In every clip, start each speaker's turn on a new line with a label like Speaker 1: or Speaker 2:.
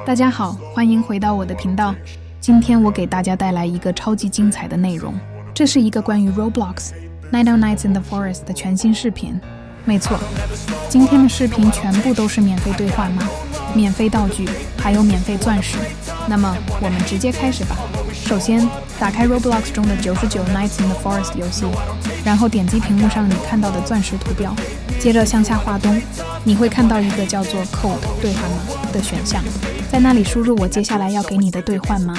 Speaker 1: 大家好，欢迎回到我的频道。今天我给大家带来一个超级精彩的内容，这是一个关于 Roblox Night Nights in the Forest 的全新视频。没错，今天的视频全部都是免费兑换码、免费道具，还有免费钻石。那么我们直接开始吧。首先，打开 Roblox 中的99 Nights in the Forest 游戏，然后点击屏幕上你看到的钻石图标，接着向下滑动，你会看到一个叫做 Code 兑换码的选项，在那里输入我接下来要给你的兑换码，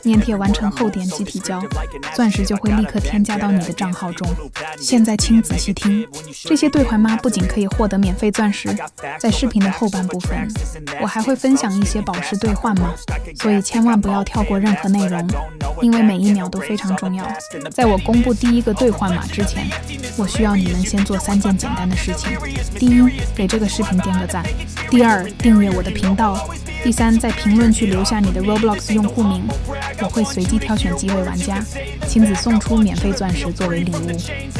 Speaker 1: 粘贴完成后点击提交，钻石就会立刻添加到你的账号中。现在请仔细听，这些兑换码不仅可以获得免费钻石，在视频的后半部分，我还会分享一些宝石兑换码，所以千万不要跳过任何内容，因为每一秒都非常重要。在我公布第一个兑换码之前，我需要你们先做3件简单的事情。第一，给这个视频点个赞；第二，订阅我的频道；第三，在评论区留下你的 Roblox 用户名，我会随机挑选几位玩家，亲自送出免费钻石作为礼物。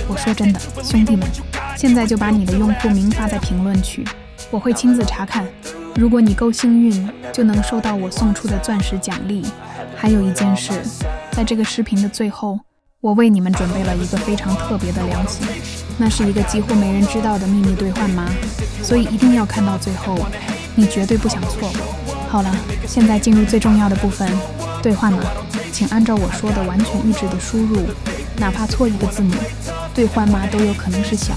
Speaker 1: 我说真的，兄弟们，现在就把你的用户名发在评论区，我会亲自查看。如果你够幸运，就能收到我送出的钻石奖励。还有一件事，在这个视频的最后，我为你们准备了一个非常特别的良心，那是一个几乎没人知道的秘密兑换码，所以一定要看到最后，你绝对不想错过。好了，现在进入最重要的部分，兑换码，请按照我说的完全一致的输入，哪怕错一个字母，兑换码都有可能是小。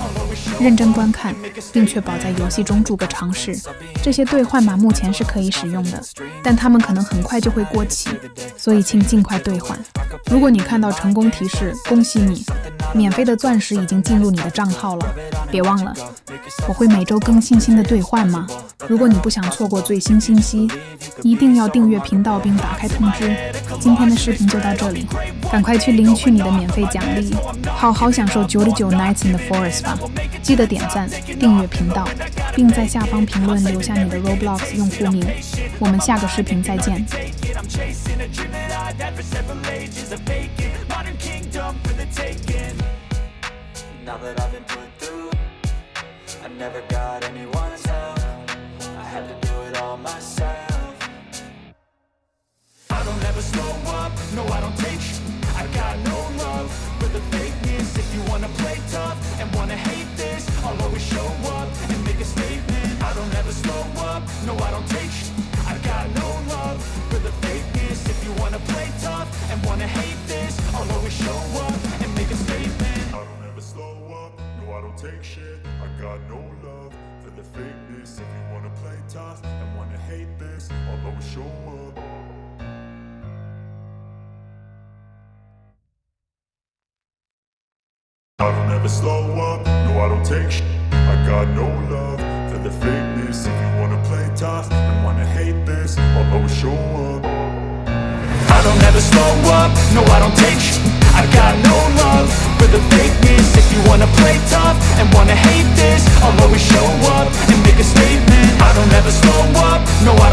Speaker 1: 认真观看，并确保在游戏中注个尝试。这些兑换码目前是可以使用的，但它们可能很快就会过期，所以请尽快兑换。如果你看到成功提示，恭喜你，免费的钻石已经进入你的账号了。别忘了，我会每周更新新的兑换码。如果你不想错过最新信息，一定要订阅频道并打开通知。今天的视频就到这里，赶快去领取你的免费奖励，好好享受99 Nights in the Forest 吧。记得点赞、订阅频道，并在下方评论留下你的 Roblox 用户名。我们下个视频再见。Now that I've been put through, I never got anyone's help. I had to do it all myself. I don't ever slow up, no I don't take shit. I got no love for the fakeness. If you wanna play tough and wanna hate this, I'll always show up and make a statement. I don't ever slow up, no I don't take shit. I got no love for the fakeness. If you wanna play tough and wanna hate this, I'll always show up and make a statement. I don't take shit, I got no love for the fakeness. If you wanna play tough and wanna hate this, I'll always show up. I don't ever slow up, no I don't take shit, I got no love for the fakeness. If you wanna play tough and wanna hate this, I'll always show up. I don't ever slow up, no I don't take shit, I got no love for the fakeness. If you wanna play tough and wanna hate this, I'll always show up and make a statement. I don't ever slow up, no I